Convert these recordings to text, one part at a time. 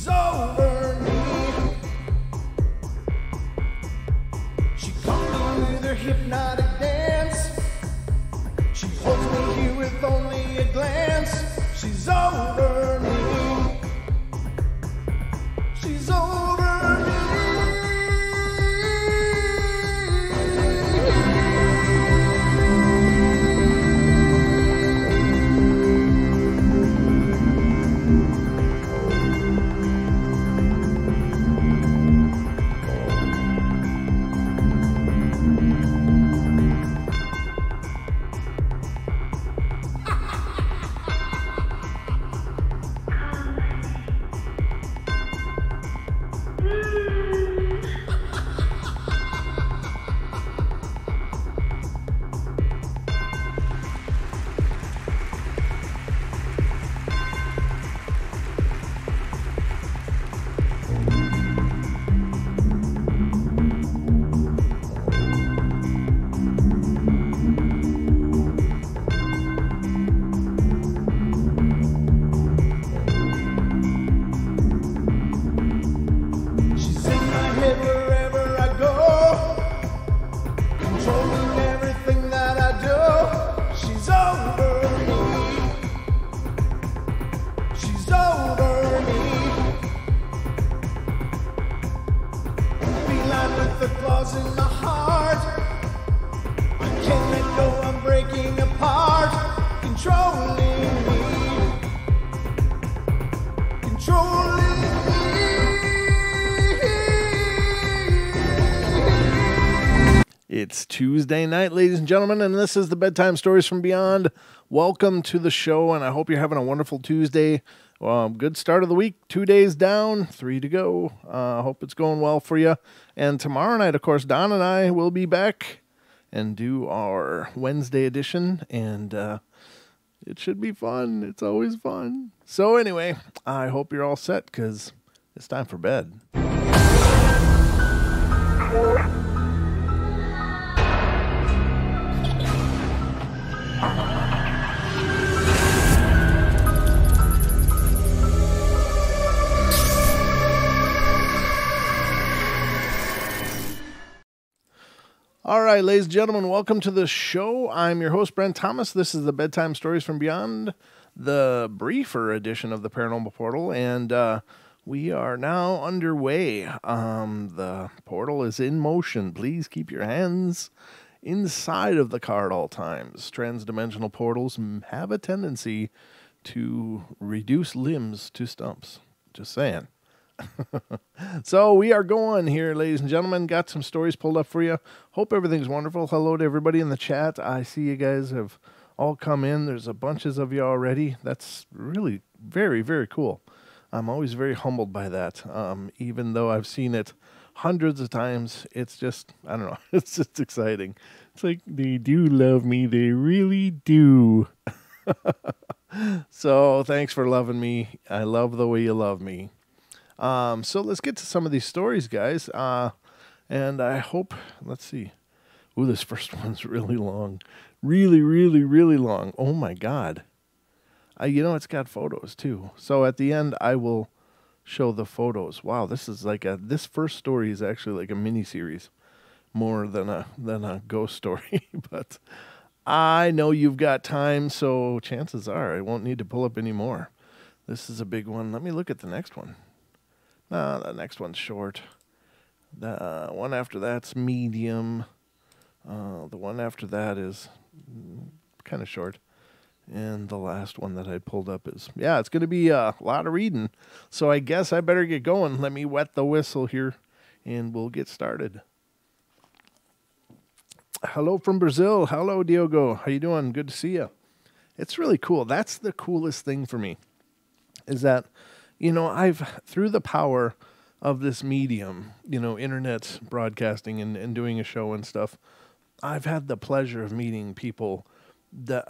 over me. She comes me with her hypnotic dance. She holds me here with only a glance. She's over me. She's over me. The claws in my heart, I can't let go, I'm breaking apart, controlling me. It's Tuesday night, ladies and gentlemen, and this is the Bedtime Stories from Beyond. Welcome to the show, and I hope you're having a wonderful Tuesday. Good start of the week. 2 days down, 3 to go. Hope it's going well for you. And tomorrow night, of course, Don and I will be back and do our Wednesday edition. And it should be fun. It's always fun. So anyway, I hope you're all set because it's time for bed. All right, ladies and gentlemen, welcome to the show. I'm your host, Brent Thomas. This is the Bedtime Stories from Beyond, the briefer edition of the Paranormal Portal, and we are now underway. The portal is in motion. Please keep your hands inside of the car at all times. Transdimensional portals have a tendency to reduce limbs to stumps. Just saying. So we are going here, ladies and gentlemen. Got some stories pulled up for you. Hope everything's wonderful. Hello to everybody in the chat. I see you guys have all come in. There's a bunches of you already. That's really very, very cool. I'm always very humbled by that. Even though I've seen it hundreds of times, it's just, I don't know, it's just exciting. It's like, they do love me. They really do. So thanks for loving me. I love the way you love me. So let's get to some of these stories, guys. And I hope, let's see. Ooh, this first one's really long. Really, really, really long. Oh my God. It's got photos too. So at the end, I will show the photos. Wow, this is like this first story is actually like a mini series more than a ghost story. But I know you've got time, so chances are I won't need to pull up any more. This is a big one. Let me look at the next one. No, the next one's short. The one after that's medium. The one after that is kind of short. And the last one that I pulled up is, it's going to be a lot of reading. So I guess I better get going. Let me wet the whistle here, and we'll get started. Hello from Brazil. Hello, Diogo. How you doing? Good to see you. It's really cool. That's the coolest thing for me, is that I've, through the power of this medium, internet broadcasting and doing a show and stuff, I've had the pleasure of meeting people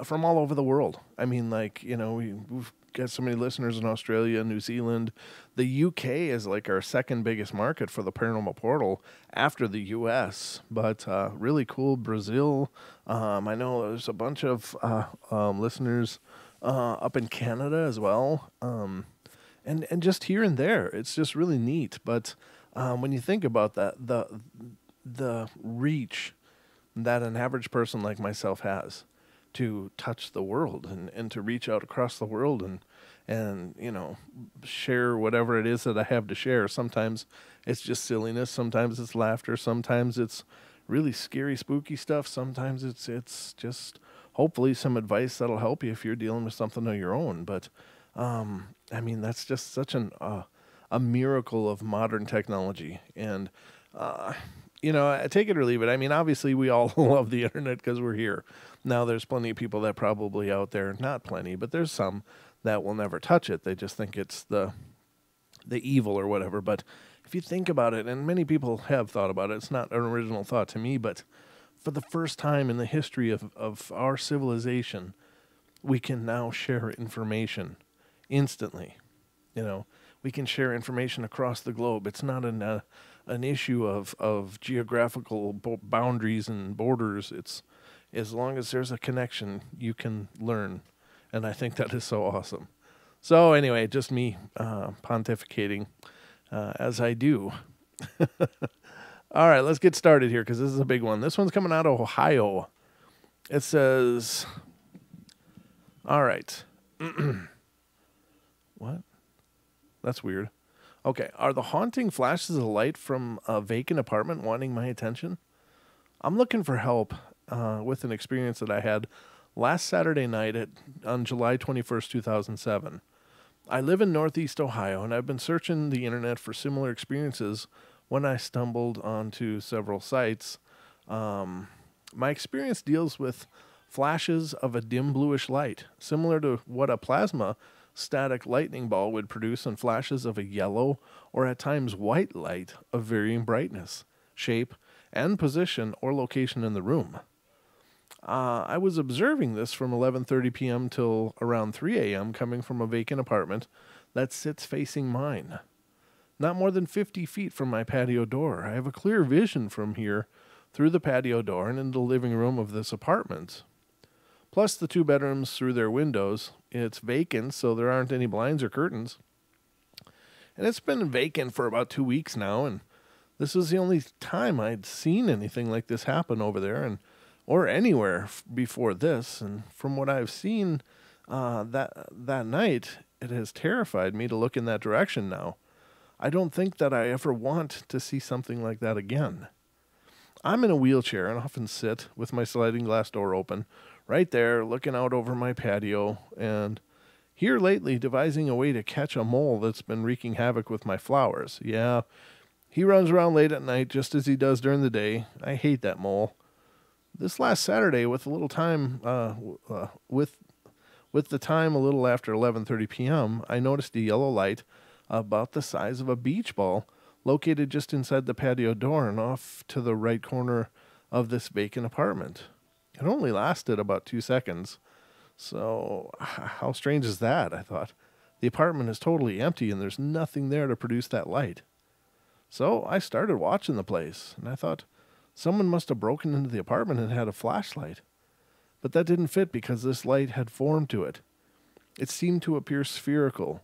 from all over the world. I mean, we've got so many listeners in Australia, New Zealand. The UK is like our second biggest market for the Paranormal Portal after the US. But really cool, Brazil. I know there's a bunch of listeners up in Canada as well. and just here and there, it's just really neat. But when you think about that, the reach that an average person like myself has to touch the world and to reach out across the world and share whatever it is that I have to share. Sometimes it's just silliness, sometimes it's laughter, sometimes it's really scary, spooky stuff, sometimes it's just hopefully some advice that'll help you if you're dealing with something of your own. But that's just such a miracle of modern technology. And I take it or leave it. I mean, obviously we all love the internet because we're here. Now there's plenty of people that probably out there, not plenty, but there's some that will never touch it. They just think it's the evil or whatever. But if you think about it, and many people have thought about it, it's not an original thought to me, but for the first time in the history of our civilization, we can now share information instantly. We can share information across the globe. It's not an issue of geographical boundaries and borders. It's as long as there's a connection, you can learn. And I think that is so awesome. So anyway, just me pontificating as I do. All right, let's get started here because this is a big one. This one's coming out of Ohio. It says, all right. What? That's weird. Okay, are the haunting flashes of light from a vacant apartment wanting my attention? I'm looking for help with an experience that I had last Saturday night on July 21st, 2007. I live in Northeast Ohio, and I've been searching the internet for similar experiences when I stumbled onto several sites. My experience deals with flashes of a dim bluish light, similar to what a plasma static lightning ball would produce, and flashes of a yellow or at times white light of varying brightness, shape, and position or location in the room. I was observing this from 11:30 p.m. till around 3 a.m. coming from a vacant apartment that sits facing mine. Not more than 50 feet from my patio door. I have a clear vision from here through the patio door and into the living room of this apartment. Plus the 2 bedrooms through their windows. It's vacant, so there aren't any blinds or curtains. And it's been vacant for about 2 weeks now, and this was the only time I'd seen anything like this happen over there or anywhere before this. And from what I've seen that night, it has terrified me to look in that direction now. I don't think that I ever want to see something like that again. I'm in a wheelchair and often sit with my sliding glass door open, right there, looking out over my patio, and here lately devising a way to catch a mole that's been wreaking havoc with my flowers. Yeah, he runs around late at night just as he does during the day. I hate that mole. This last Saturday, with a little time, with the time a little after 11:30 p.m., I noticed a yellow light about the size of a beach ball located just inside the patio door and off to the right corner of this vacant apartment. It only lasted about 2 seconds. So how strange is that? I thought. The apartment is totally empty and there's nothing there to produce that light. So I started watching the place, and I thought someone must have broken into the apartment and had a flashlight. But that didn't fit because this light had form to it. It seemed to appear spherical.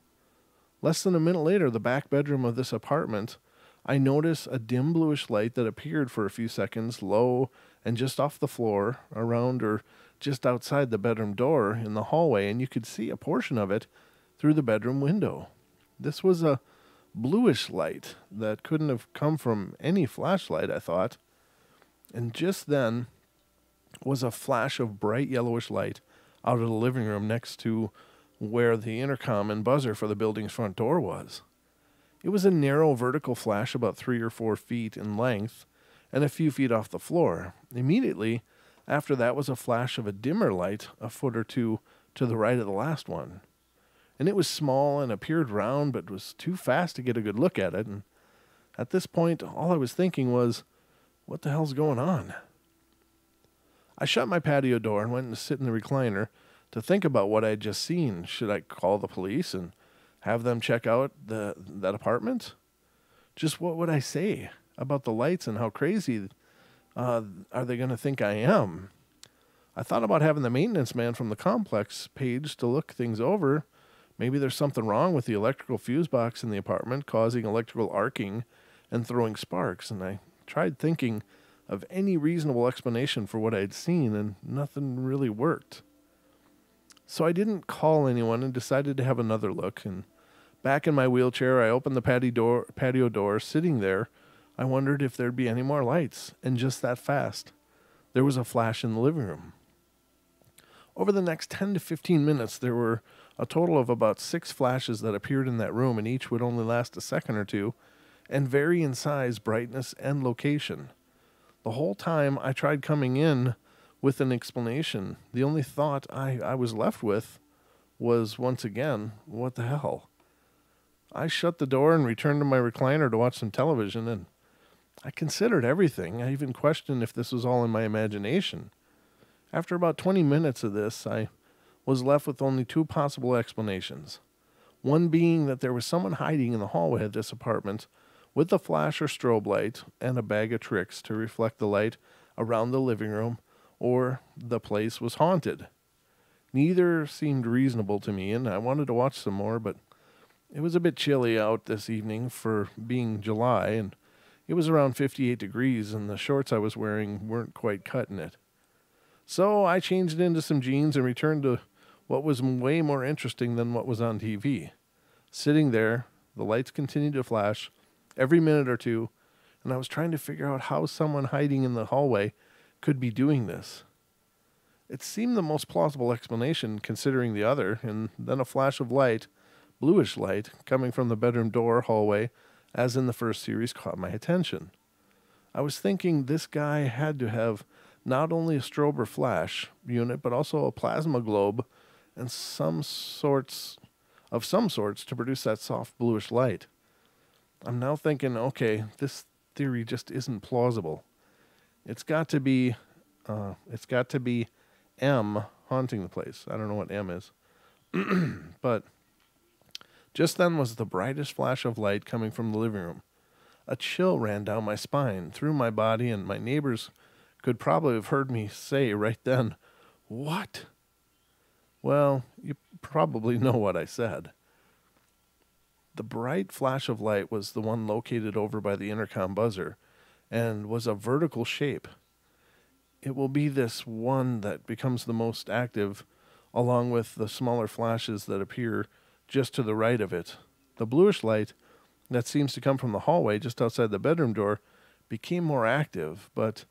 Less than a minute later, the back bedroom of this apartment, I noticed a dim bluish light that appeared for a few seconds, low and just off the floor, around or just outside the bedroom door in the hallway, and you could see a portion of it through the bedroom window. This was a bluish light that couldn't have come from any flashlight, I thought. And just then was a flash of bright yellowish light out of the living room next to where the intercom and buzzer for the building's front door was. It was a narrow vertical flash about 3 or 4 feet in length and a few feet off the floor. Immediately after that was a flash of a dimmer light a foot or two to the right of the last one. And it was small and appeared round, but was too fast to get a good look at it. And at this point, all I was thinking was, what the hell's going on? I shut my patio door and went to sit in the recliner to think about what I had just seen. Should I call the police and have them check out that apartment? Just what would I say about the lights and how crazy are they going to think I am? I thought about having the maintenance man from the complex page to look things over, Maybe there's something wrong with the electrical fuse box in the apartment, causing electrical arcing and throwing sparks. And I tried thinking of any reasonable explanation for what I'd seen, and nothing really worked. So I didn't call anyone and decided to have another look. And back in my wheelchair, I opened the patio door. Sitting there, I wondered if there'd be any more lights. And just that fast, there was a flash in the living room. Over the next 10 to 15 minutes, there were a total of about 6 flashes that appeared in that room, and each would only last a second or two and vary in size, brightness, and location. The whole time I tried coming in with an explanation. The only thought I was left with was, once again, what the hell? I shut the door and returned to my recliner to watch some television, and I considered everything. I even questioned if this was all in my imagination. After about 20 minutes of this, I was left with only 2 possible explanations. One being that there was someone hiding in the hallway of this apartment with a flash or strobe light and a bag of tricks to reflect the light around the living room, or the place was haunted. Neither seemed reasonable to me, and I wanted to watch some more, but it was a bit chilly out this evening for being July, and it was around 58 degrees, and the shorts I was wearing weren't quite cutting it. So I changed into some jeans and returned to what was way more interesting than what was on TV. Sitting there, the lights continued to flash every minute or two, and I was trying to figure out how someone hiding in the hallway could be doing this. It seemed the most plausible explanation considering the other, and then a flash of light, bluish light, coming from the bedroom door hallway, as in the first series, caught my attention. I was thinking this guy had to have not only a strobe or flash unit, but also a plasma globe and some sorts to produce that soft bluish light. I'm now thinking, okay, this theory just isn't plausible. It's got to be M haunting the place. I don't know what M is. But just then was the brightest flash of light coming from the living room. A chill ran down my spine, through my body, and my neighbors could probably have heard me say right then, "What?" Well, you probably know what I said. The bright flash of light was the one located over by the intercom buzzer, and was a vertical shape. It will be this one that becomes the most active, along with the smaller flashes that appear just to the right of it. The bluish light that seems to come from the hallway just outside the bedroom door became more active, but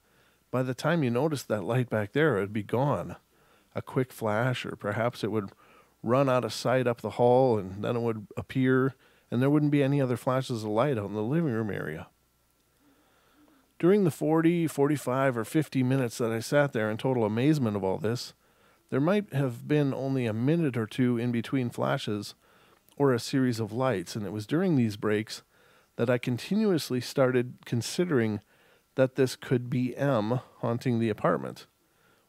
by the time you noticed that light back there, it would be gone. A quick flash, or perhaps it would run out of sight up the hall, and then it would appear, and there wouldn't be any other flashes of light out in the living room area. During the 40, 45, or 50 minutes that I sat there in total amazement of all this, there might have been only a minute or two in between flashes or a series of lights, and it was during these breaks that I continuously started considering that this could be M haunting the apartment.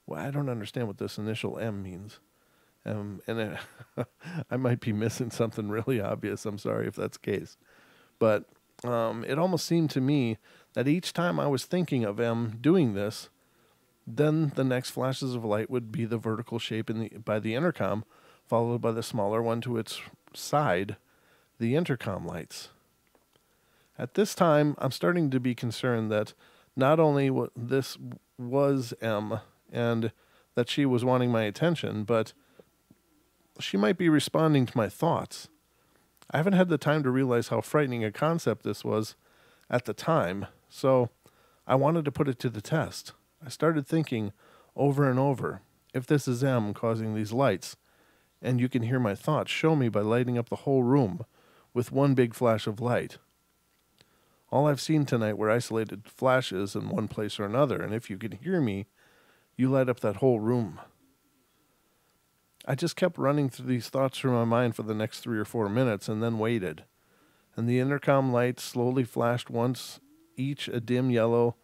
Well, I don't understand what this initial M means. I might be missing something really obvious. I'm sorry if that's the case. But it almost seemed to me that each time I was thinking of M doing this, then the next flashes of light would be the vertical shape by the intercom, followed by the smaller one to its side, the intercom lights. At this time, I'm starting to be concerned that not only this was M and that she was wanting my attention, but she might be responding to my thoughts. I haven't had the time to realize how frightening a concept this was at the time, so I wanted to put it to the test. I started thinking over and over, if this is M causing these lights, and you can hear my thoughts, show me by lighting up the whole room with one big flash of light. All I've seen tonight were isolated flashes in one place or another, and if you can hear me, you light up that whole room. I just kept running through these thoughts through my mind for the next 3 or 4 minutes and then waited. And the intercom lights slowly flashed once, each a dim yellow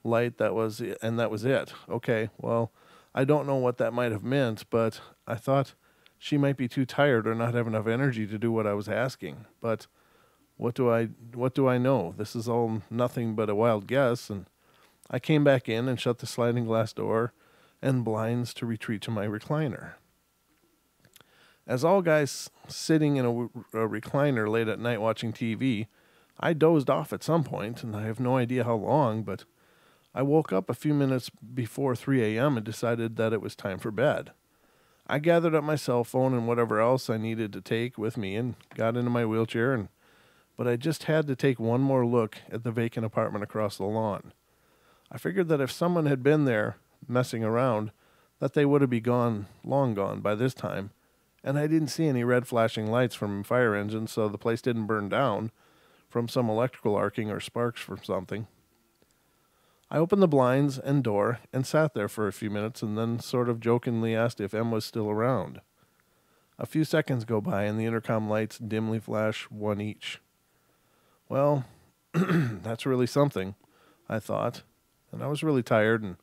light, that was it. Okay, well, I don't know what that might have meant, but I thought she might be too tired or not have enough energy to do what I was asking. But what do I know? This is all nothing but a wild guess, and I came back in and shut the sliding glass door and blinds to retreat to my recliner. As all guys sitting in a recliner late at night watching TV, I dozed off at some point, and I have no idea how long, but I woke up a few minutes before 3 a.m. and decided that it was time for bed. I gathered up my cell phone and whatever else I needed to take with me and got into my wheelchair, but I just had to take one more look at the vacant apartment across the lawn. I figured that if someone had been there messing around, that they would have been gone, long gone by this time, and I didn't see any red flashing lights from fire engines, so the place didn't burn down from some electrical arcing or sparks from something. I opened the blinds and door and sat there for a few minutes and then sort of jokingly asked if Em was still around. A few seconds go by and the intercom lights dimly flash one each. Well, that's really something, I thought, and I was really tired, and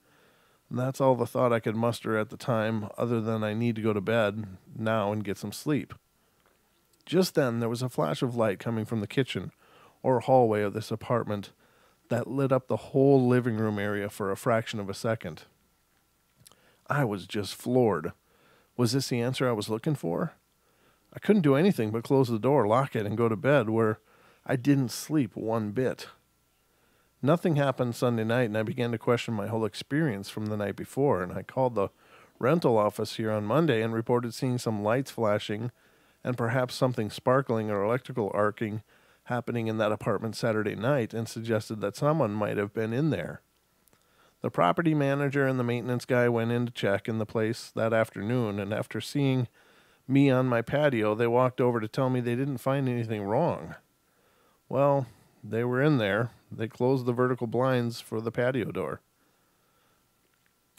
that's all the thought I could muster at the time, other than I need to go to bed now and get some sleep. Just then there was a flash of light coming from the kitchen or hallway of this apartment that lit up the whole living room area for a fraction of a second. I was just floored. Was this the answer I was looking for? I couldn't do anything but close the door, lock it, and go to bed, where I didn't sleep one bit. Nothing happened Sunday night, and I began to question my whole experience from the night before, and I called the rental office here on Monday and reported seeing some lights flashing and perhaps something sparkling or electrical arcing happening in that apartment Saturday night, and suggested that someone might have been in there. The property manager and the maintenance guy went in to check in the place that afternoon, and after seeing me on my patio, they walked over to tell me they didn't find anything wrong. Well, they were in there. They closed the vertical blinds for the patio door.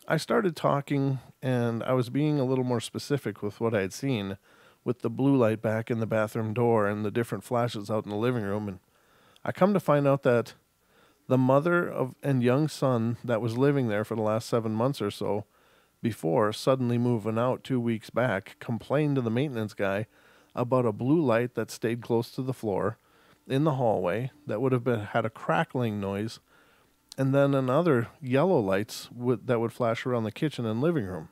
I started talking, and I was being a little more specific with what I had seen, with the blue light back in the bathroom door and the different flashes out in the living room, and I come to find out that the mother of and young son that was living there for the last 7 months or so before suddenly moving out 2 weeks back complained to the maintenance guy about a blue light that stayed close to the floor in the hallway that would have had a crackling noise, and then another yellow lights that would flash around the kitchen and living room.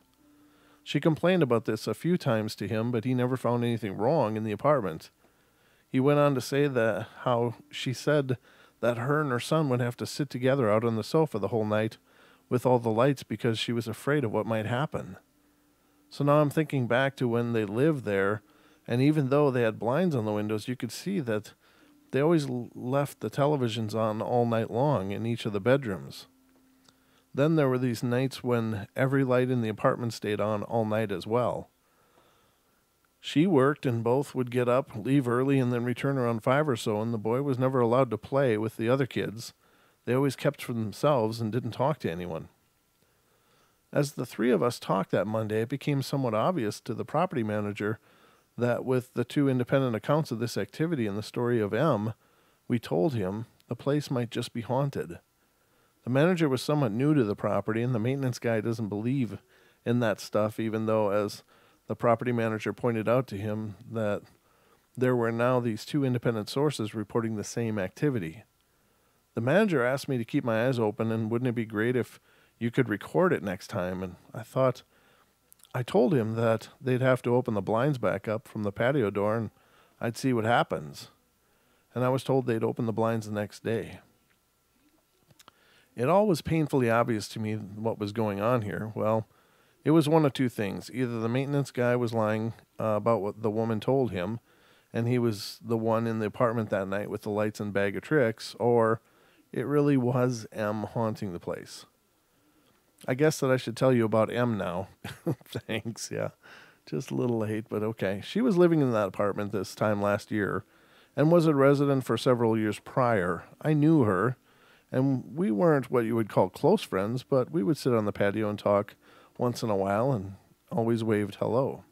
She complained about this a few times to him, but he never found anything wrong in the apartment. He went on to say that how she said that her and her son would have to sit together out on the sofa the whole night with all the lights because she was afraid of what might happen. So now I'm thinking back to when they lived there, and even though they had blinds on the windows, you could see that they always left the televisions on all night long in each of the bedrooms. Then there were these nights when every light in the apartment stayed on all night as well. She worked, and both would get up, leave early, and then return around 5 or so, and the boy was never allowed to play with the other kids. They always kept for themselves and didn't talk to anyone. As the three of us talked that Monday, it became somewhat obvious to the property manager that with the 2 independent accounts of this activity and the story of M, we told him the place might just be haunted. The manager was somewhat new to the property, and the maintenance guy doesn't believe in that stuff, even though, as the property manager pointed out to him, that there were now these 2 independent sources reporting the same activity. The manager asked me to keep my eyes open, and wouldn't it be great if you could record it next time? And I told him that they'd have to open the blinds back up from the patio door, and I'd see what happens. And I was told they'd open the blinds the next day. It all was painfully obvious to me what was going on here. Well, it was one of 2 things. Either the maintenance guy was lying about what the woman told him, and he was the one in the apartment that night with the lights and bag of tricks, or it really was M haunting the place. I guess that I should tell you about M now. Thanks, yeah. Just a little late, but okay. She was living in that apartment this time last year and was a resident for several years prior. I knew her, and we weren't what you would call close friends, but we would sit on the patio and talk once in a while and always waved hello.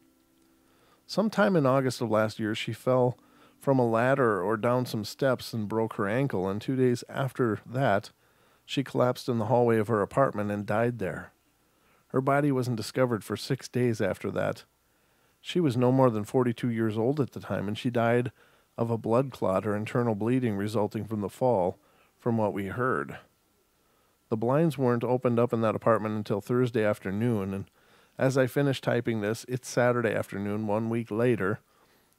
Sometime in August of last year, she fell from a ladder or down some steps and broke her ankle, and 2 days after that, she collapsed in the hallway of her apartment and died there. Her body wasn't discovered for 6 days after that. She was no more than 42 years old at the time, and she died of a blood clot or internal bleeding resulting from the fall, from what we heard. The blinds weren't opened up in that apartment until Thursday afternoon, and As I finish typing this, it's Saturday afternoon, 1 week later.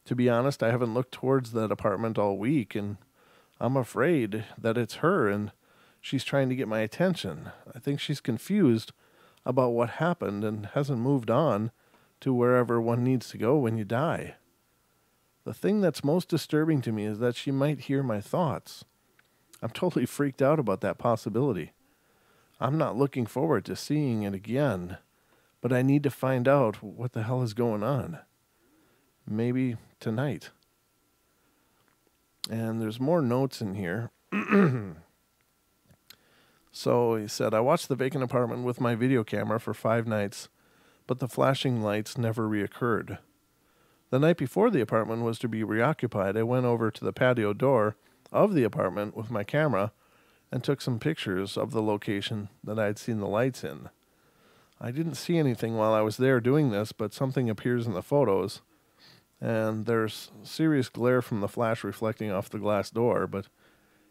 To be honest, I haven't looked towards that apartment all week, and I'm afraid that it's her and she's trying to get my attention. I think she's confused about what happened and hasn't moved on to wherever one needs to go when you die. The thing that's most disturbing to me is that she might hear my thoughts. I'm totally freaked out about that possibility. I'm not looking forward to seeing it again, but I need to find out what the hell is going on. Maybe tonight. And there's more notes in here. So he said, I watched the vacant apartment with my video camera for 5 nights, but the flashing lights never reoccurred. The night before the apartment was to be reoccupied, I went over to the patio door of the apartment with my camera and took some pictures of the location that I had seen the lights in. I didn't see anything while I was there doing this, but something appears in the photos, and there's serious glare from the flash reflecting off the glass door, but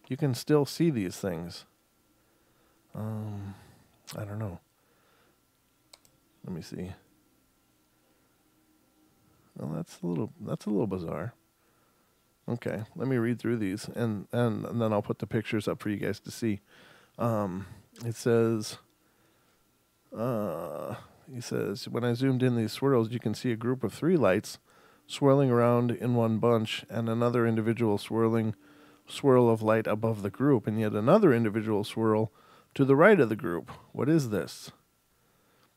you can still see these things. I don't know. Let me see. Well, that's a little bizarre. Okay, let me read through these, and then I'll put the pictures up for you guys to see. It says, he says, when I zoomed in these swirls, you can see a group of 3 lights swirling around in one bunch, and another individual swirl of light above the group, and yet another individual swirl to the right of the group. What is this?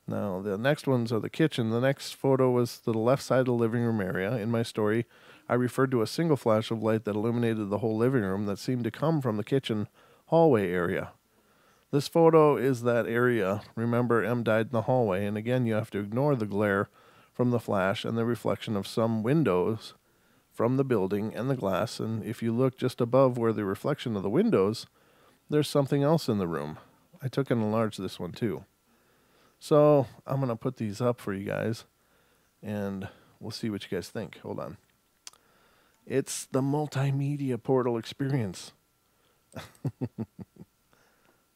Now, the next ones are the kitchen. The next photo was to the left side of the living room area. In my story, I referred to a single flash of light that illuminated the whole living room that seemed to come from the kitchen hallway area. This photo is that area. Remember, M died in the hallway, and again, you have to ignore the glare from the flash and the reflection of some windows from the building and the glass, and if you look just above where the reflection of the windows, there's something else in the room. I took and enlarged this one too. So I'm going to put these up for you guys, and we'll see what you guys think. Hold on. It's the multimedia portal experience.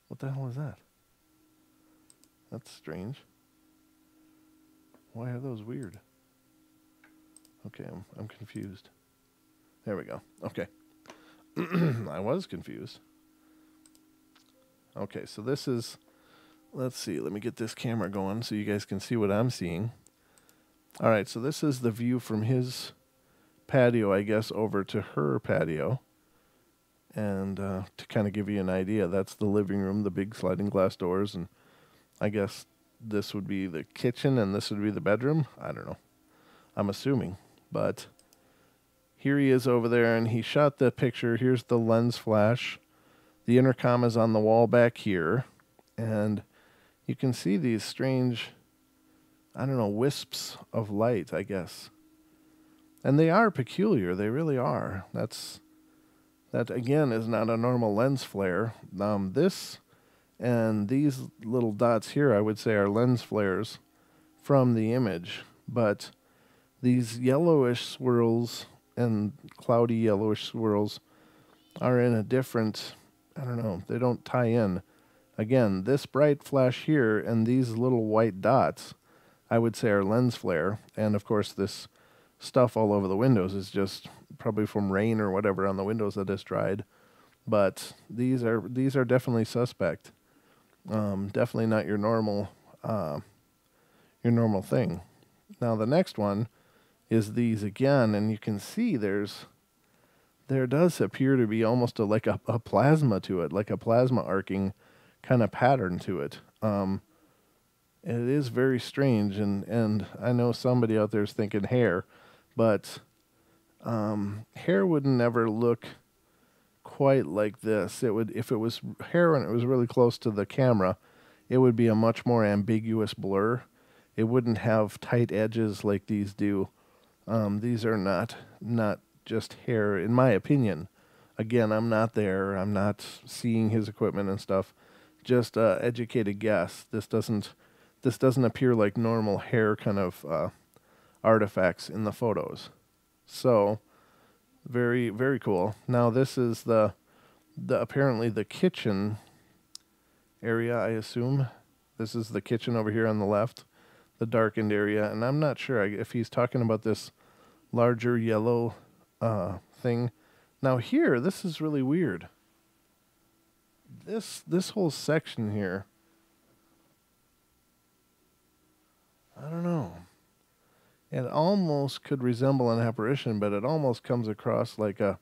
What the hell is that? That's strange. Why are those weird? Okay, I'm confused. There we go. Okay. I was confused. Okay, so this is... Let's see, let me get this camera going so you guys can see what I'm seeing. All right, so this is the view from his patio, I guess, over to her patio. And to kind of give you an idea, that's the living room, the big sliding glass doors, and I guess this would be the kitchen and this would be the bedroom. I don't know. I'm assuming. But here he is over there, and he shot the picture. Here's the lens flash. The intercom is on the wall back here, and you can see these strange, I don't know, wisps of light, I guess. And they are peculiar. They really are. That, again, is not a normal lens flare. This and these little dots here, I would say, are lens flares from the image. But these yellowish swirls and cloudy yellowish swirls are in a different, I don't know, they don't tie in. Again, this bright flash here and these little white dots, I would say, are lens flare. And, of course, this stuff all over the windows is just probably from rain or whatever on the windows that has dried. But these are definitely suspect. Definitely not your normal thing. Now, the next one is these again, and you can see there does appear to be almost like a plasma to it, like a plasma arcing kind of pattern to it. It is very strange, and I know somebody out there is thinking hair, but hair would never look quite like this. It would, if it was hair and it was really close to the camera, it would be a much more ambiguous blur. It wouldn't have tight edges like these do. These are not just hair, in my opinion. Again, I'm not there. I'm not seeing his equipment and stuff. Just educated guess. This doesn't appear like normal hair kind of artifacts in the photos. So very, very cool. Now this is the apparently the kitchen area, I assume. This is the kitchen over here on the left. the darkened area, and I'm not sure if he's talking about this larger yellow thing. Now here, this is really weird. This whole section here, I don't know. It almost could resemble an apparition, but it almost comes across like a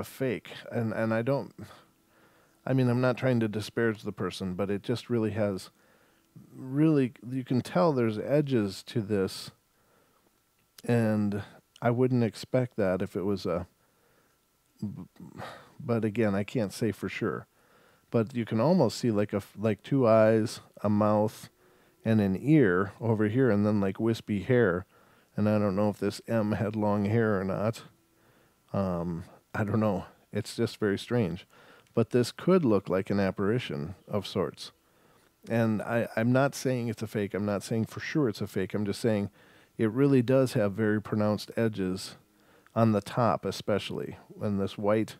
fake. And I mean, I'm not trying to disparage the person, but it just really has, really, you can tell there's edges to this, and I wouldn't expect that if it was but again, I can't say for sure. But you can almost see like two eyes, a mouth, and an ear over here, and then like wispy hair. And I don't know if this M had long hair or not. I don't know. It's just very strange. But this could look like an apparition of sorts. And I'm not saying it's a fake. I'm not saying for sure it's a fake. I'm just saying it really does have very pronounced edges on the top, especially when this white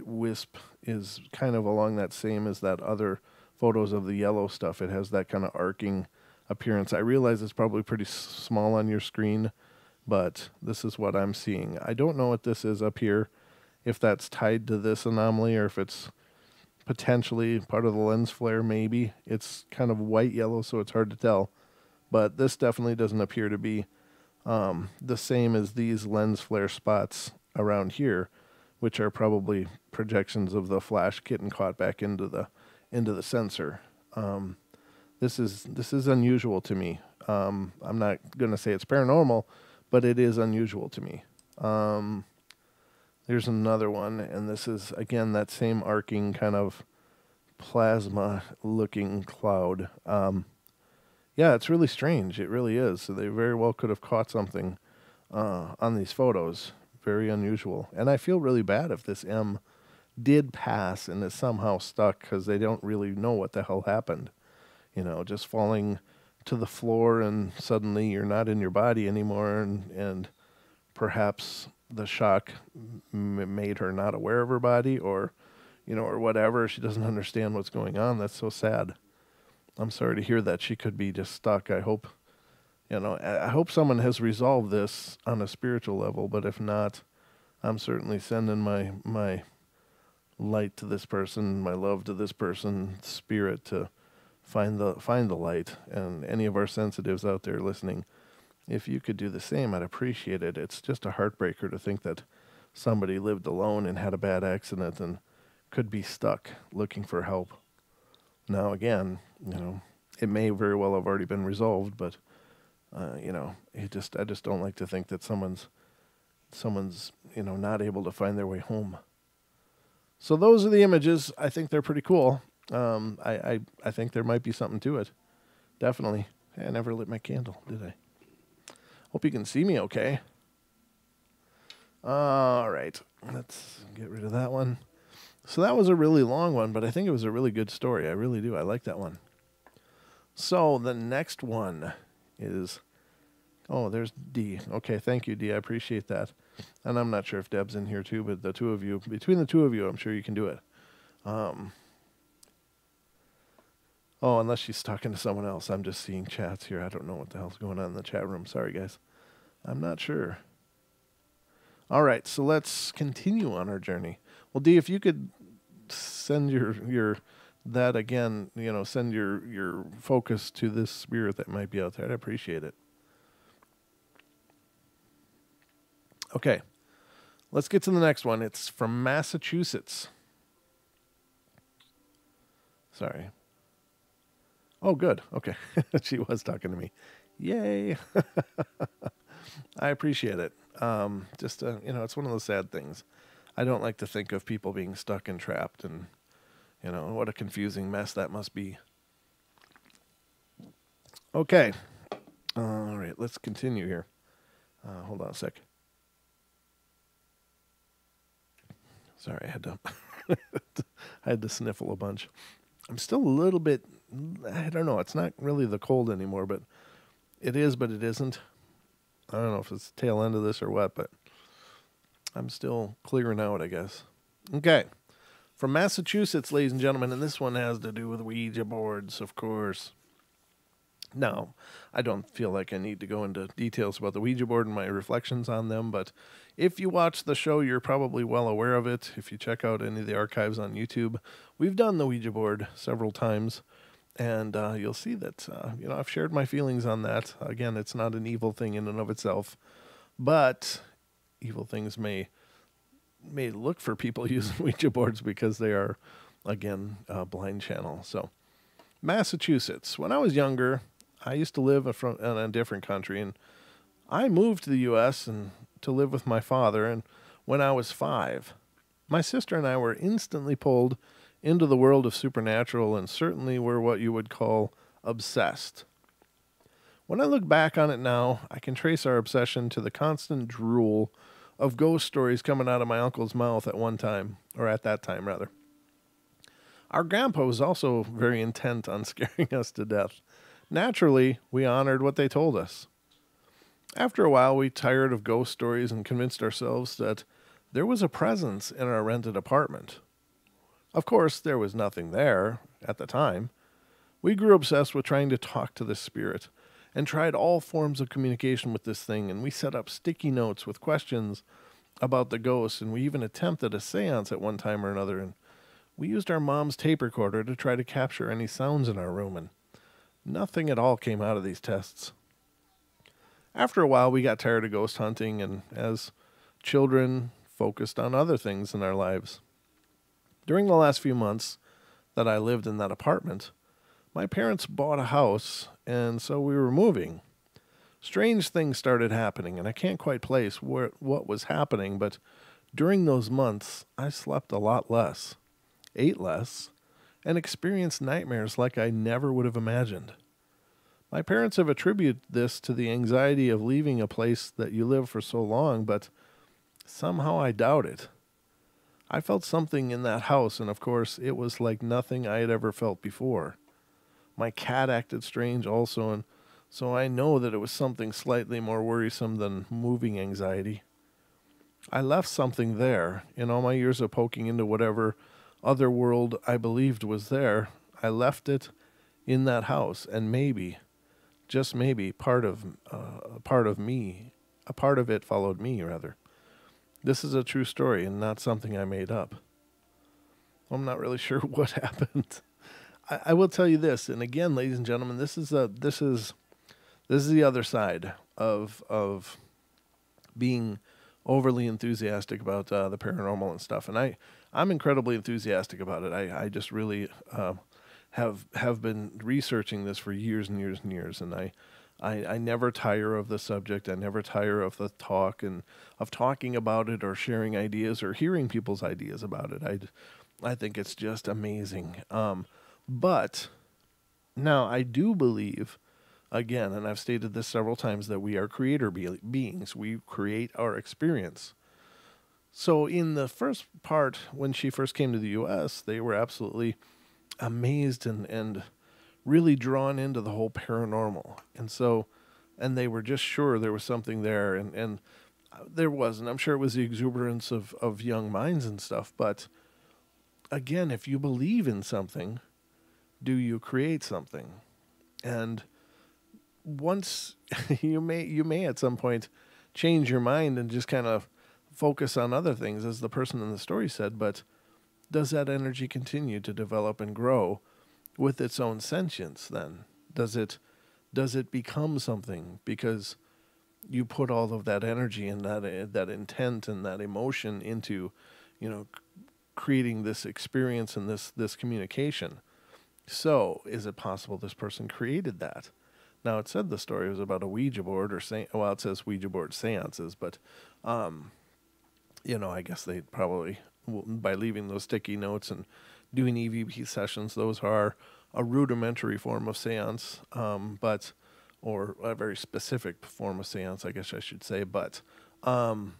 wisp is kind of along that same as that other photos of the yellow stuff. It has that kind of arcing appearance. I realize it's probably pretty small on your screen, but this is what I'm seeing. I don't know what this is up here, if that's tied to this anomaly or if it's potentially part of the lens flare, maybe. It's kind of white yellow, so it's hard to tell. But this definitely doesn't appear to be the same as these lens flare spots around here, which are probably projections of the flash getting caught back into the sensor. This is unusual to me. I'm not going to say it's paranormal, but it is unusual to me. There's another one, and this is, again, that same arcing kind of plasma-looking cloud. Yeah, it's really strange. It really is. So they very well could have caught something on these photos. Very unusual. And I feel really bad if this M did pass and is somehow stuck because they don't really know what the hell happened. You know, just falling to the floor and suddenly you're not in your body anymore, and perhaps the shock made her not aware of her body, or, you know, or whatever. She doesn't understand what's going on. That's so sad. I'm sorry to hear that. She could be just stuck. I hope, you know, I hope someone has resolved this on a spiritual level, but if not, I'm certainly sending my light to this person, my love to this person, spirit to find the light. And any of our sensitives out there listening, if you could do the same, I'd appreciate it. It's just a heartbreaker to think that somebody lived alone and had a bad accident and could be stuck looking for help. Now, again, you know, it may very well have already been resolved, but you know, I just don't like to think that someone's you know, not able to find their way home. So those are the images. I think they're pretty cool. I think there might be something to it. Definitely. Hey, I never lit my candle, did I? Hope you can see me okay. All right. Let's get rid of that one. So that was a really long one, but I think it was a really good story. I really do. I like that one. So the next one is... Oh, there's D. Okay, thank you, D. I appreciate that. And I'm not sure if Deb's in here too, but the two of you, between the two of you, I'm sure you can do it. Oh, unless she's talking to someone else. I'm just seeing chats here. I don't know what the hell's going on in the chat room. Sorry, guys. I'm not sure. All right, so let's continue on our journey. Well, Dee, if you could send your that again, you know, send your focus to this spirit that might be out there. I'd appreciate it. Okay, let's get to the next one. It's from Massachusetts. Sorry. Oh, good. Okay. She was talking to me. Yay. I appreciate it. Just, you know, it's one of those sad things. I don't like to think of people being stuck and trapped, and, you know, what a confusing mess that must be. Okay. All right, let's continue here. Hold on a sec. Sorry, I had to sniffle a bunch. I'm still a little bit, I don't know, it's not really the cold anymore, but it is, but it isn't. I don't know if it's the tail end of this or what, but I'm still clearing out, I guess. Okay. From Massachusetts, ladies and gentlemen, and this one has to do with Ouija boards, of course. Now, I don't feel like I need to go into details about the Ouija board and my reflections on them, but if you watch the show, you're probably well aware of it. If you check out any of the archives on YouTube, we've done the Ouija board several times, and you'll see that, I've shared my feelings on that. Again, it's not an evil thing in and of itself, but evil things may look for people using Ouija boards because they are, again, a blind channel. So, Massachusetts. When I was younger, I used to live in a different country, and I moved to the U.S. and to live with my father. And when I was 5, my sister and I were instantly pulled into the world of supernatural, and certainly were what you would call obsessed. When I look back on it now, I can trace our obsession to the constant drool of ghost stories coming out of my uncle's mouth at that time rather. Our grandpa was also very intent on scaring us to death. Naturally, we honored what they told us. After a while, we tired of ghost stories and convinced ourselves that there was a presence in our rented apartment. Of course, there was nothing there at the time. We grew obsessed with trying to talk to this spirit and tried all forms of communication with this thing, and we set up sticky notes with questions about the ghosts, and we even attempted a seance at one time or another, and we used our mom's tape recorder to try to capture any sounds in our room, and nothing at all came out of these tests. After a while, we got tired of ghost hunting, and as children, focused on other things in our lives. During the last few months that I lived in that apartment, my parents bought a house, and so we were moving. Strange things started happening, and I can't quite place what was happening, but during those months, I slept a lot less, ate less, and experienced nightmares like I never would have imagined. My parents have attributed this to the anxiety of leaving a place that you live for so long, but somehow I doubt it. I felt something in that house, and of course, it was like nothing I had ever felt before. My cat acted strange also, and so I know that it was something slightly more worrisome than moving anxiety. I left something there. In all my years of poking into whatever other world I believed was there, I left it in that house, and maybe, just maybe, a part of it followed me, rather. This is a true story and not something I made up. I'm not really sure what happened. I will tell you this, and again, ladies and gentlemen, this is the other side of being overly enthusiastic about the paranormal and stuff, and I'm incredibly enthusiastic about it. I just really have been researching this for years and years and years, and I never tire of the subject. I never tire of the talk and of talking about it or sharing ideas or hearing people's ideas about it. I think it's just amazing. But now I do believe, again, and I've stated this several times, that we are creator beings. We create our experience. So in the first part, when she first came to the U.S., they were absolutely amazed and really drawn into the whole paranormal. And they were just sure there was something there. And there was, and I'm sure it was the exuberance of young minds and stuff. But again, if you believe in something, do you create something? And once you may at some point change your mind and just kind of focus on other things, as the person in the story said, but does that energy continue to develop and grow with its own sentience then? Does it become something because you put all of that energy and that intent and that emotion into, creating this experience and this communication? So, is it possible this person created that? Now, it said the story was about a Ouija board it says Ouija board seances, but, I guess they probably, by leaving those sticky notes and doing EVP sessions, those are a rudimentary form of seance, or a very specific form of seance, I guess I should say. But the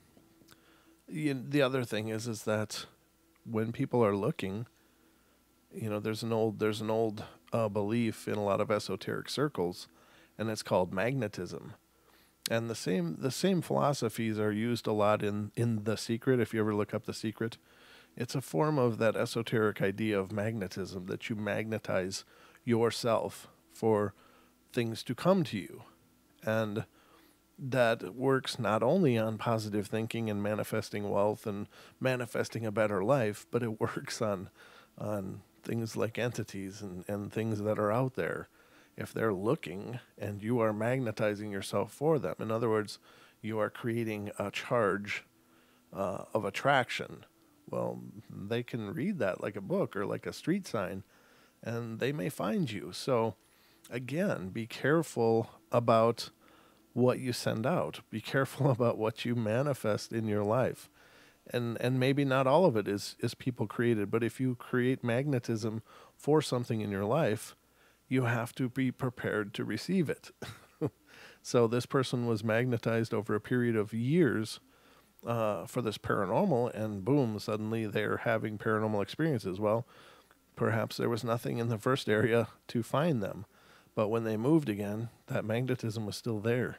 other thing is that when people are looking, there's an old belief in a lot of esoteric circles, and it's called magnetism. And the same philosophies are used a lot in The Secret. If you ever look up The Secret, it's a form of that esoteric idea of magnetism, that you magnetize yourself for things to come to you. And that works not only on positive thinking and manifesting wealth and manifesting a better life, but it works on things like entities and things that are out there. If they're looking and you are magnetizing yourself for them, in other words, you are creating a charge of attraction, well, they can read that like a book or like a street sign, and they may find you. So, again, be careful about what you send out. Be careful about what you manifest in your life. And maybe not all of it is people created, but if you create magnetism for something in your life, you have to be prepared to receive it. So this person was magnetized over a period of years for this paranormal, and boom, suddenly they're having paranormal experiences. Well, perhaps there was nothing in the first area to find them, but when they moved again, that magnetism was still there.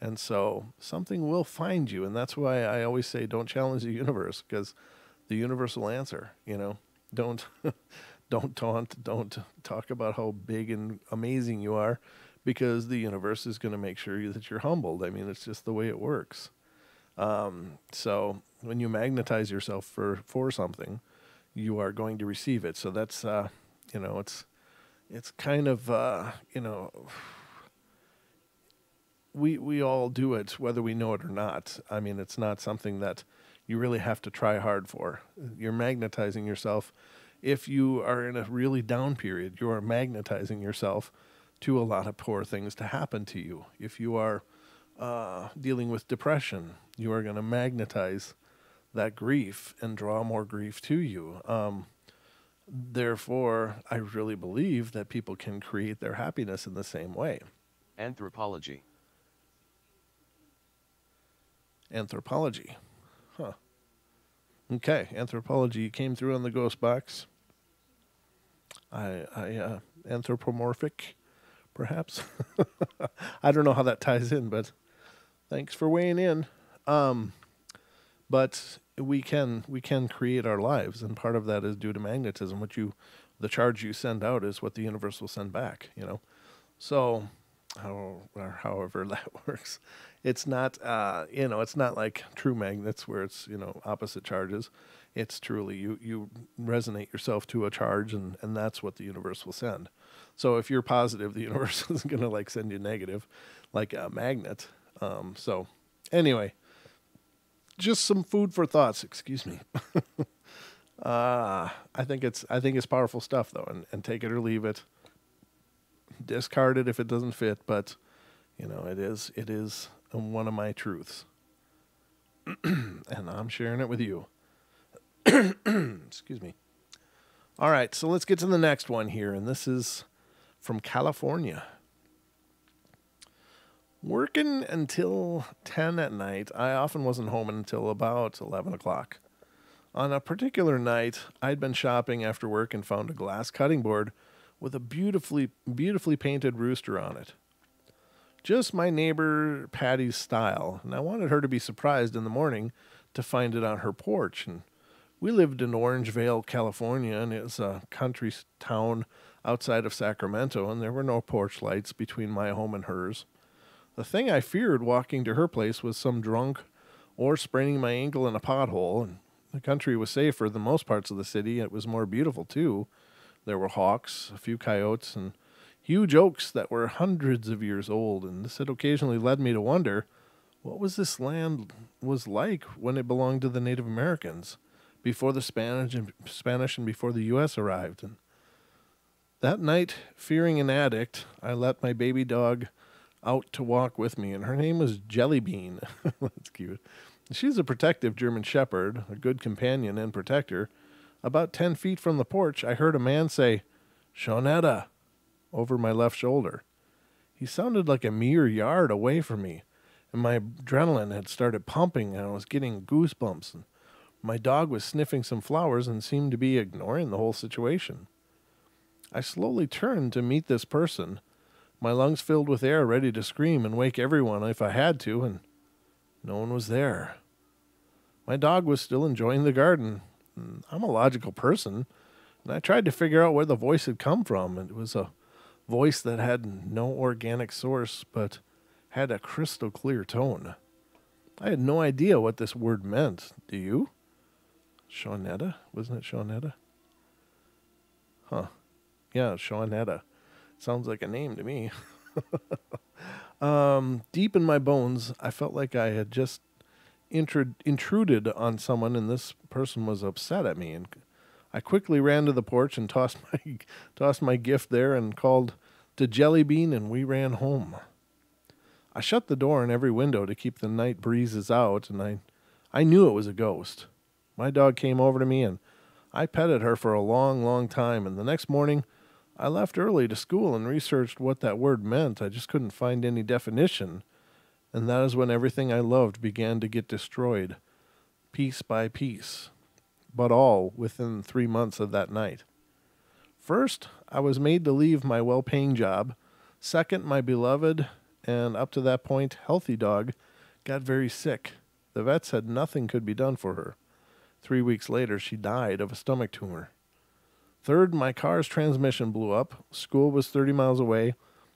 And so something will find you, and that's why I always say don't challenge the universe, because the universe will answer. Don't don't taunt, don't talk about how big and amazing you are, because the universe is going to make sure that you're humbled. I mean, it's just the way it works. So when you magnetize yourself for something, you are going to receive it. So that's it's kind of we all do it whether we know it or not. I mean, it's not something that you really have to try hard for. You're magnetizing yourself. If you are in a really down period, you are magnetizing yourself to a lot of poor things to happen to you. If you are dealing with depression, you are going to magnetize that grief and draw more grief to you. Therefore, I really believe that people can create their happiness in the same way. Anthropology. Anthropology. Huh. Okay, anthropology came through on the ghost box. I anthropomorphic, perhaps. I don't know how that ties in, but thanks for weighing in. But we can create our lives, and part of that is due to magnetism. The charge you send out is what the universe will send back. So, however that works, it's not it's not like true magnets where it's opposite charges. It's truly you resonate yourself to a charge, and that's what the universe will send. So if you're positive, the universe isn't going to send you negative, like a magnet. So anyway, just some food for thoughts. Excuse me. I think it's powerful stuff though, and take it or leave it. Discard it if it doesn't fit, but it is one of my truths, and I'm sharing it with you. Excuse me. All right, so let's get to the next one here, and this is from California. Working until 10 at night, I often wasn't home until about 11 o'clock. On a particular night, I'd been shopping after work and found a glass cutting board with a beautifully painted rooster on it. Just my neighbor Patty's style, and I wanted her to be surprised in the morning to find it on her porch. And we lived in Orangevale, California, and it was a country town outside of Sacramento, and there were no porch lights between my home and hers. The thing I feared walking to her place was some drunk or spraining my ankle in a pothole, and the country was safer than most parts of the city. It was more beautiful, too. There were hawks, a few coyotes, and huge oaks that were hundreds of years old, and this had occasionally led me to wonder what this land was like when it belonged to the Native Americans, before the Spanish and before the U.S. arrived. And that night, fearing an addict, I let my baby dog out to walk with me, and her name was Jellybean. That's cute. She's a protective German Shepherd, a good companion and protector. About 10 feet from the porch, I heard a man say, "Shaunetta," over my left shoulder. He sounded like a mere yard away from me, and my adrenaline had started pumping, and I was getting goosebumps. And my dog was sniffing some flowers and seemed to be ignoring the whole situation. I slowly turned to meet this person, my lungs filled with air, ready to scream and wake everyone if I had to, and no one was there. My dog was still enjoying the garden. I'm a logical person, and I tried to figure out where the voice had come from, and it was a voice that had no organic source but had a crystal clear tone. I had no idea what this word meant. Do you? Shawnetta? Wasn't it Shawnetta? Huh. Yeah, Shawnetta. Sounds like a name to me. Deep in my bones, I felt like I had just intruded on someone, and this person was upset at me. And I quickly ran to the porch and tossed my gift there and called to Jellybean, and we ran home. I shut the door and every window to keep the night breezes out, and I knew it was a ghost. My dog came over to me, and I petted her for a long, long time, and the next morning I left early to school and researched what that word meant. I just couldn't find any definition, and that is when everything I loved began to get destroyed, piece by piece, but all within 3 months of that night. First, I was made to leave my well-paying job. Second, my beloved, and up to that point, healthy dog, got very sick. The vet said nothing could be done for her. 3 weeks later, she died of a stomach tumor. Third, my car's transmission blew up. School was 30 miles away,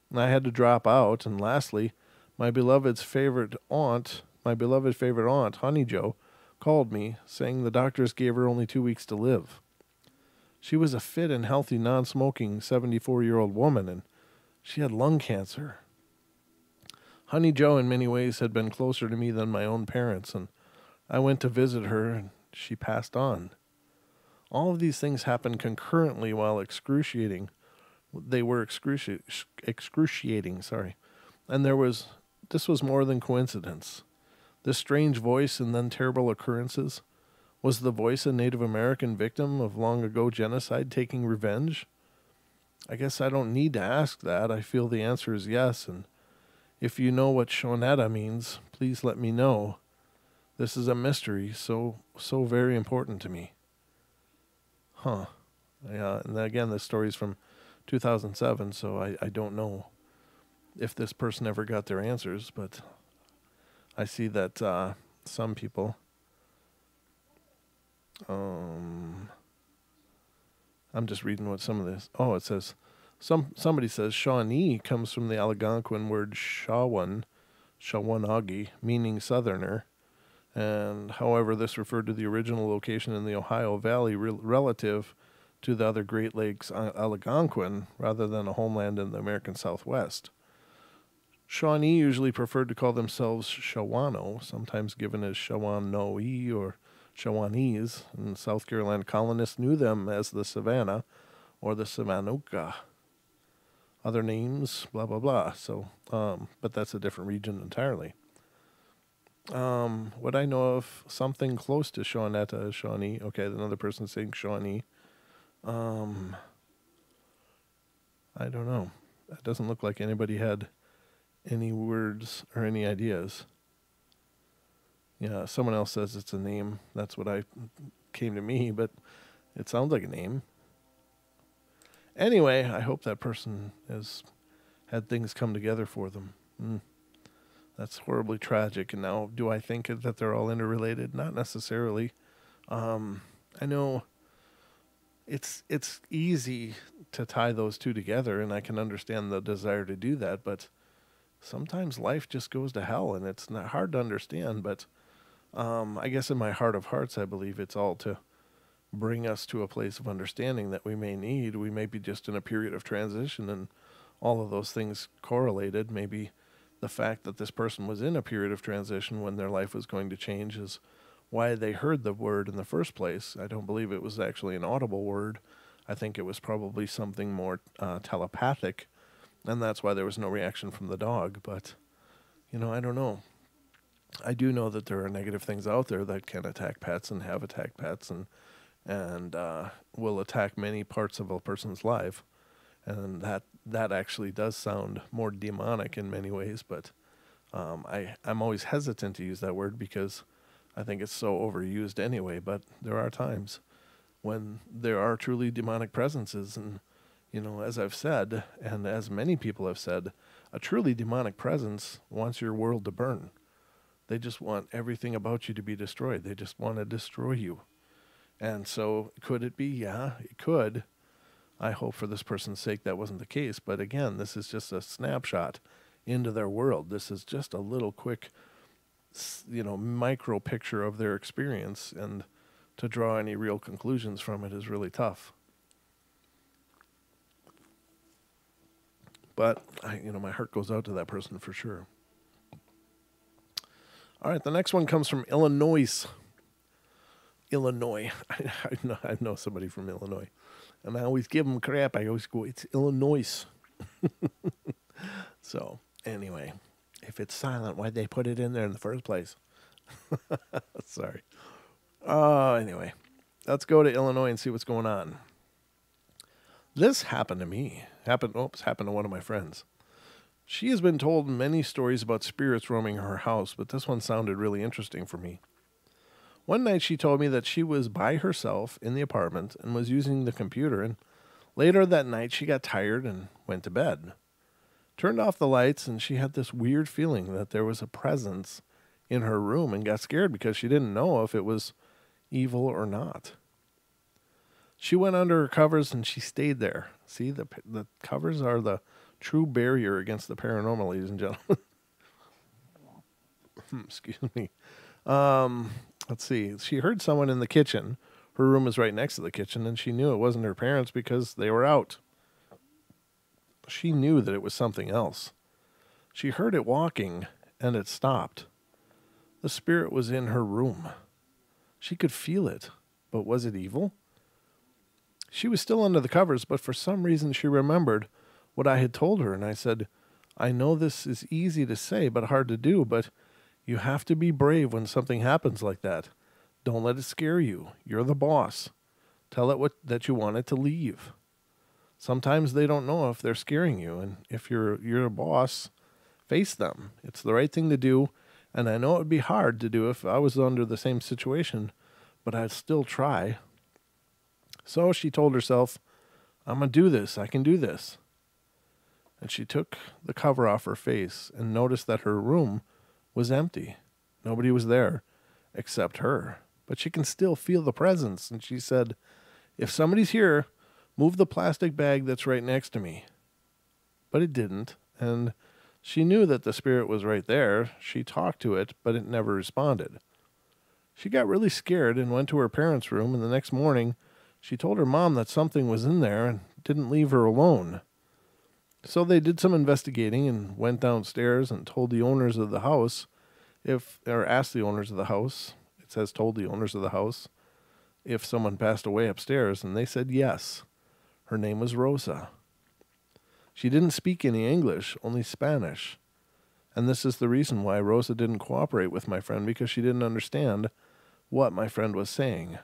and I had to drop out. And lastly, my beloved favorite aunt, Honey Joe, called me, saying the doctors gave her only 2 weeks to live. She was a fit and healthy, non-smoking 74-year-old woman, and she had lung cancer. Honey Joe, in many ways, had been closer to me than my own parents, and I went to visit her, and she passed on. All of these things happened concurrently while excruciating. They were excruciating, and this was more than coincidence. This strange voice and then terrible occurrences was the voice a Native American victim of long ago genocide taking revenge? I guess I don't need to ask that. I feel the answer is yes, and if you know what Shawnetta means, please let me know. This is a mystery, so very important to me. Huh. Yeah, and again, this story's from 2007, so I don't know if this person ever got their answers, but I see that some people... I'm just reading what some of this... Oh, it says... Somebody says Shawnee comes from the Algonquin word Shawanagi, meaning southerner. And however, this referred to the original location in the Ohio Valley relative to the other Great Lakes Algonquin rather than a homeland in the American Southwest. Shawnee usually preferred to call themselves Shawano, sometimes given as Shawanoi or Shawanese, and South Carolina colonists knew them as the Savannah or the Savannuka. Other names, blah, blah, blah. So, but that's a different region entirely. What I know of something close to Shawnetta is Shawnee. Okay, another person saying Shawnee. I don't know. It doesn't look like anybody had any words or any ideas. Yeah, someone else says it's a name. That's what came to me, but it sounds like a name. Anyway, I hope that person has had things come together for them. That's horribly tragic. And now, do I think that they're all interrelated? Not necessarily. I know it's easy to tie those two together, and I can understand the desire to do that, but sometimes life just goes to hell, and it's not hard to understand, but I guess in my heart of hearts, I believe it's all to bring us to a place of understanding that we may need. We may be just in a period of transition, and all of those things correlated. Maybe the fact that this person was in a period of transition when their life was going to change is why they heard the word in the first place. I don't believe it was actually an audible word. I think it was probably something more telepathic, and that's why there was no reaction from the dog. But, I don't know. I do know that there are negative things out there that can attack pets and have attacked pets and will attack many parts of a person's life. And that actually does sound more demonic in many ways, but I'm always hesitant to use that word because I think it's so overused anyway. But there are times when there are truly demonic presences, and as I've said, and as many people have said, a truly demonic presence wants your world to burn. They just want everything about you to be destroyed. They just want to destroy you. And so could it be? Yeah, it could. I hope for this person's sake that wasn't the case. But again, this is just a snapshot into their world. This is just a little quick, micro picture of their experience. And to draw any real conclusions from it is really tough. But my heart goes out to that person for sure. All right, the next one comes from Illinois. I know somebody from Illinois, and I always give them crap. I always go, it's Illinois. So anyway, if it's silent, why'd they put it in there in the first place? Sorry. Anyway, let's go to Illinois and see what's going on. This happened to me. Happened to one of my friends. She has been told many stories about spirits roaming her house, but this one sounded really interesting for me. One night she told me that she was by herself in the apartment and was using the computer, and later that night she got tired and went to bed. Turned off the lights, and she had this weird feeling that there was a presence in her room and got scared because she didn't know if it was evil or not. She went under her covers and she stayed there. See, the covers are the true barrier against the paranormal, ladies and gentlemen. Excuse me. Let's see. She heard someone in the kitchen. Her room was right next to the kitchen, and she knew it wasn't her parents because they were out. She knew that it was something else. She heard it walking, and it stopped. The spirit was in her room. She could feel it, but was it evil? She was still under the covers, but for some reason she remembered what I had told her, and I said, I know this is easy to say, but hard to do, but you have to be brave when something happens like that. Don't let it scare you. You're the boss. Tell it that you want it to leave. Sometimes they don't know if they're scaring you, and if you're a boss, face them. It's the right thing to do, and I know it would be hard to do if I was under the same situation, but I'd still try. So she told herself, I'm going to do this. I can do this. And she took the cover off her face and noticed that her room was empty. Nobody was there except her. But she can still feel the presence. And she said, if somebody's here, move the plastic bag that's right next to me. But it didn't. And she knew that the spirit was right there. She talked to it, but it never responded. She got really scared and went to her parents' room. And the next morning, she told her mom that something was in there and didn't leave her alone. So they did some investigating and went downstairs and told the owners of the house asked the owners of the house, it says told the owners of the house, if someone passed away upstairs, and they said yes. Her name was Rosa. She didn't speak any English, only Spanish. And this is the reason why Rosa didn't cooperate with my friend, because she didn't understand what my friend was saying.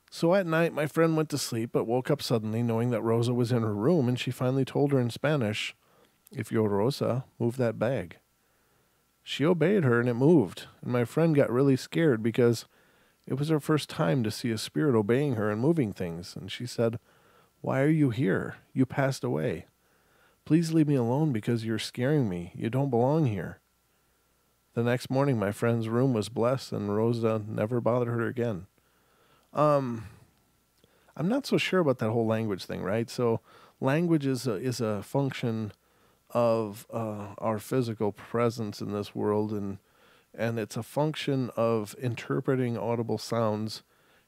So at night, my friend went to sleep, but woke up suddenly knowing that Rosa was in her room, and she finally told her in Spanish, if you're Rosa, move that bag. She obeyed her, and it moved, and my friend got really scared because it was her first time to see a spirit obeying her and moving things, and she said, why are you here? You passed away. Please leave me alone because you're scaring me. You don't belong here. The next morning, my friend's room was blessed, and Rosa never bothered her again. I'm not so sure about that whole language thing, right? So language is a function of our physical presence in this world, and it's a function of interpreting audible sounds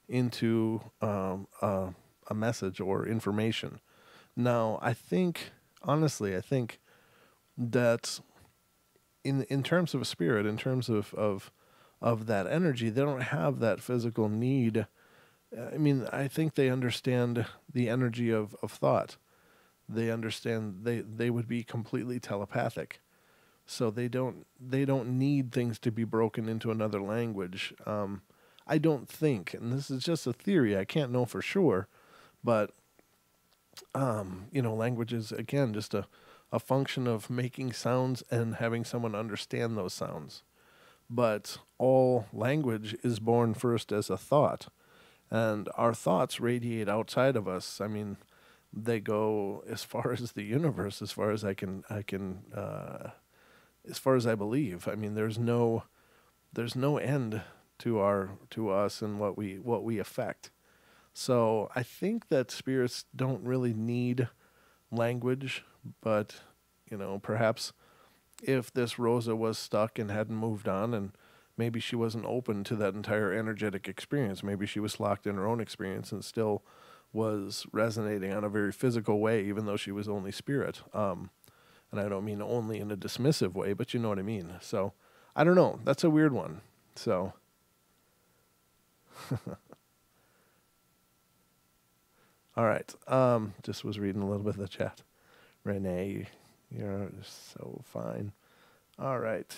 into a message or information. Now, I think that in terms of a spirit, in terms of that energy, they don't have that physical need. I mean, I think they understand the energy of thought. They understand they would be completely telepathic. So they don't need things to be broken into another language. I don't think, and this is just a theory, I can't know for sure, but language is again just a function of making sounds and having someone understand those sounds. But all language is born first as a thought. And our thoughts radiate outside of us. I mean, they go as far as the universe, as far as as far as I believe. I mean, there's no end to us and what we affect. So I think that spirits don't really need language, but, perhaps if this Rosa was stuck and hadn't moved on, and maybe she wasn't open to that entire energetic experience, maybe she was locked in her own experience and still was resonating on a very physical way, even though she was only spirit. And I don't mean only in a dismissive way, but you know what I mean. So I don't know. That's a weird one. So all right. Just was reading a little bit of the chat. Renee, you're so fine. All right.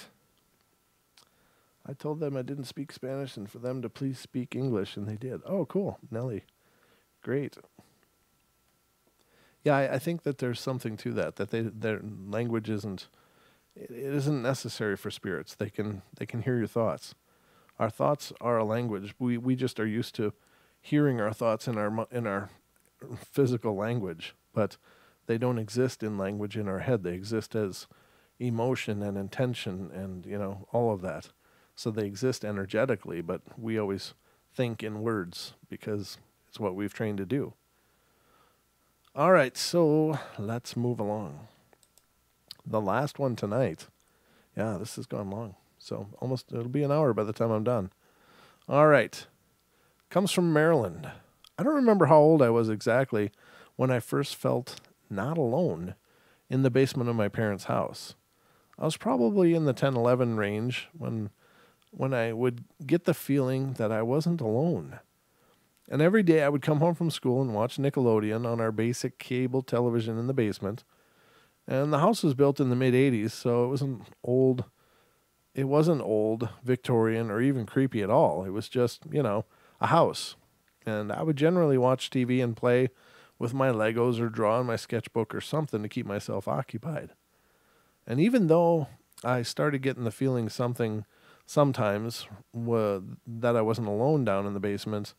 I told them I didn't speak Spanish and for them to please speak English, and they did. Oh, cool. Nelly. Great. Yeah, I think that there's something to that their language it isn't necessary for spirits. They can hear your thoughts. Our thoughts are a language. We just are used to hearing our thoughts in our physical language, but they don't exist in language in our head. They exist as emotion and intention and, all of that. So they exist energetically, but we always think in words because it's what we've trained to do. All right, so let's move along. The last one tonight. Yeah, this has gone long. So it'll be an hour by the time I'm done. All right. Comes from Maryland. I don't remember how old I was exactly when I first felt not alone in the basement of my parents' house. I was probably in the 10, 11 range when I would get the feeling that I wasn't alone. And every day I would come home from school and watch Nickelodeon on our basic cable television in the basement. And the house was built in the mid-'80s, so it wasn't old, Victorian, or even creepy at all. It was just, a house. And I would generally watch TV and play with my Legos or draw in my sketchbook or something to keep myself occupied. And even though I started getting the feeling sometimes that I wasn't alone down in the basement,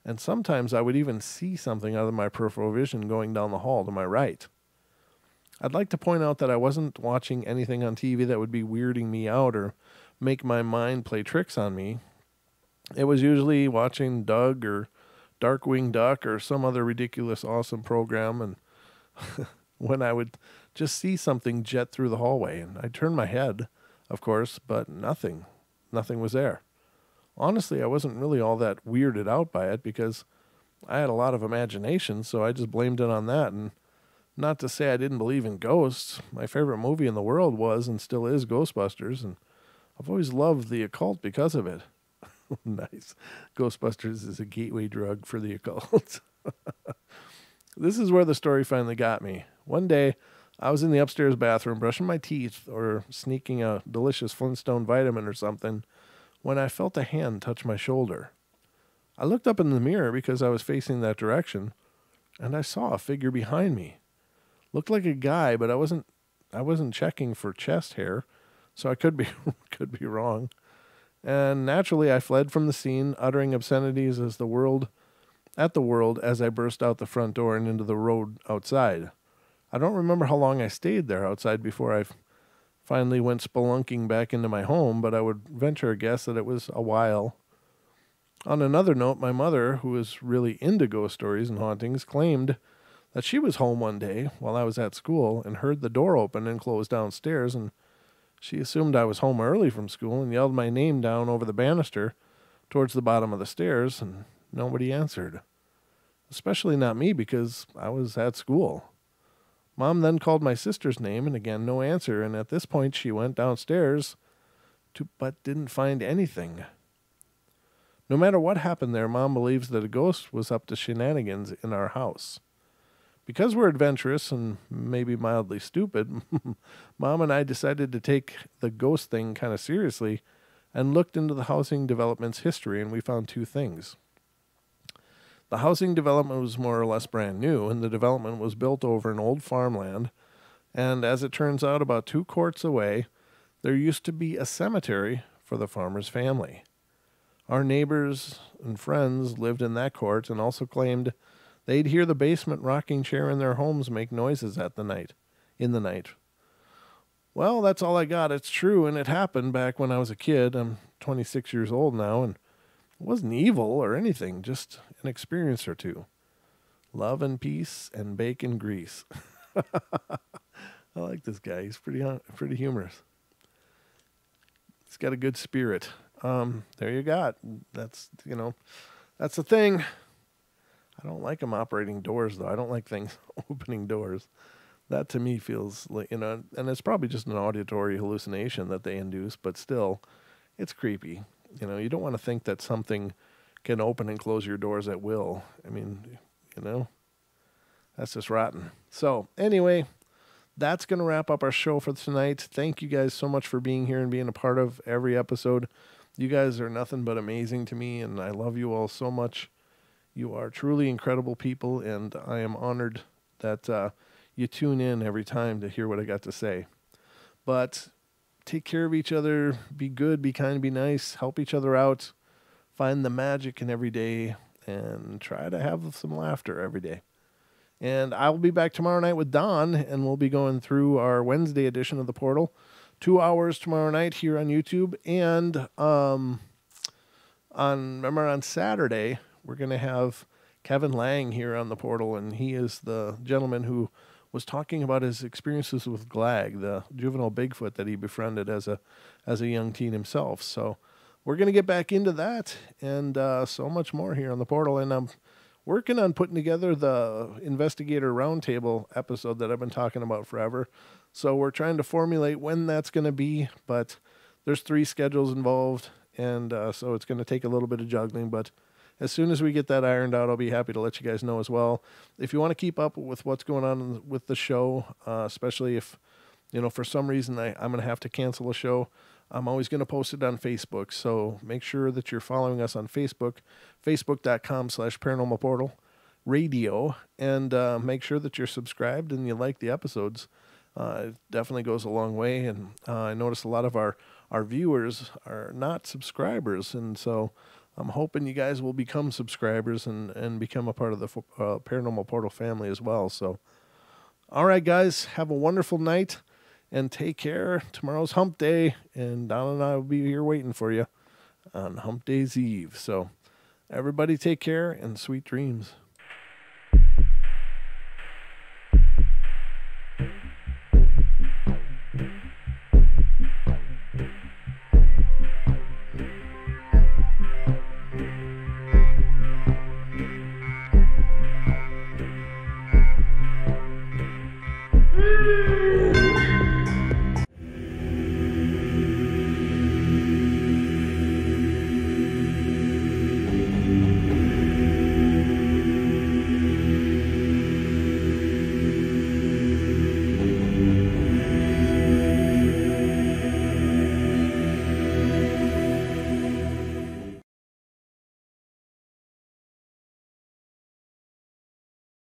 and sometimes I would even see something out of my peripheral vision going down the hall to my right. I'd like to point out that I wasn't watching anything on TV that would be weirding me out or make my mind play tricks on me. It was usually watching Doug or Darkwing Duck or some other ridiculous, awesome program, and when I would just see something jet through the hallway, and I'd turn my head, of course, but nothing was there. Honestly, I wasn't really all that weirded out by it because I had a lot of imagination, so I just blamed it on that. And not to say I didn't believe in ghosts. My favorite movie in the world was and still is Ghostbusters, and I've always loved the occult because of it. Nice. Ghostbusters is a gateway drug for the occult. This is where the story finally got me. One day, I was in the upstairs bathroom brushing my teeth or sneaking a delicious Flintstone vitamin or something when I felt a hand touch my shoulder. I looked up in the mirror because I was facing that direction, and I saw a figure behind me. Looked like a guy, but I wasn't checking for chest hair, so I could be wrong. And naturally, I fled from the scene, uttering obscenities at the world as I burst out the front door and into the road outside. I don't remember how long I stayed there outside before I finally went spelunking back into my home, but I would venture a guess that it was a while. On another note, my mother, who is really into ghost stories and hauntings, claimed that she was home one day while I was at school and heard the door open and close downstairs, and she assumed I was home early from school and yelled my name down over the banister towards the bottom of the stairs, and nobody answered. Especially not me because I was at school. Mom then called my sister's name, and again, no answer, and at this point she went downstairs but didn't find anything. No matter what happened there, Mom believes that a ghost was up to shenanigans in our house. Because we're adventurous and maybe mildly stupid, Mom and I decided to take the ghost thing kind of seriously and looked into the housing development's history, and we found two things. The housing development was more or less brand new, and the development was built over an old farmland, and as it turns out, about 2 courts away, there used to be a cemetery for the farmer's family. Our neighbors and friends lived in that court and also claimed they'd hear the basement rocking chair in their homes make noises in the night. Well, that's all I got. It's true, and it happened back when I was a kid. I'm 26 years old now, and It wasn't evil or anything, just an experience or two. Love and peace and bacon grease. I like this guy. He's pretty humorous. He's got a good spirit. There you got. That's that's the thing. I don't like him operating doors though. I don't like things opening doors. That to me feels like, and it's probably just an auditory hallucination that they induce, but still, it's creepy. You don't want to think that something can open and close your doors at will. I mean, that's just rotten. So anyway, that's going to wrap up our show for tonight. Thank you guys so much for being here and being a part of every episode. You guys are nothing but amazing to me, and I love you all so much. You are truly incredible people, and I am honored that you tune in every time to hear what I got to say. But take care of each other. Be good, be kind, be nice. Help each other out. Find the magic in every day, and try to have some laughter every day. And I'll be back tomorrow night with Don, and we'll be going through our Wednesday edition of the Portal. 2 hours tomorrow night here on YouTube. And on Saturday, we're going to have Kevin Lang here on the Portal, and he is the gentleman who was talking about his experiences with Glag, the juvenile Bigfoot that he befriended as a young teen himself. So we're going to get back into that and so much more here on the Portal. And I'm working on putting together the Investigator Roundtable episode that I've been talking about forever. So we're trying to formulate when that's going to be, but there's 3 schedules involved, and so it's going to take a little bit of juggling. But as soon as we get that ironed out, I'll be happy to let you guys know as well. If you want to keep up with what's going on with the show, especially if, for some reason I'm going to have to cancel a show, I'm always going to post it on Facebook. So make sure that you're following us on Facebook, facebook.com/Paranormal Portal Radio, and make sure that you're subscribed and you like the episodes. It definitely goes a long way. And I noticed a lot of our viewers are not subscribers. And so I'm hoping you guys will become subscribers and become a part of the Paranormal Portal family as well. So, all right, guys, have a wonderful night. And take care. Tomorrow's Hump Day, and Donna and I will be here waiting for you on Hump Day's Eve. So everybody take care and sweet dreams.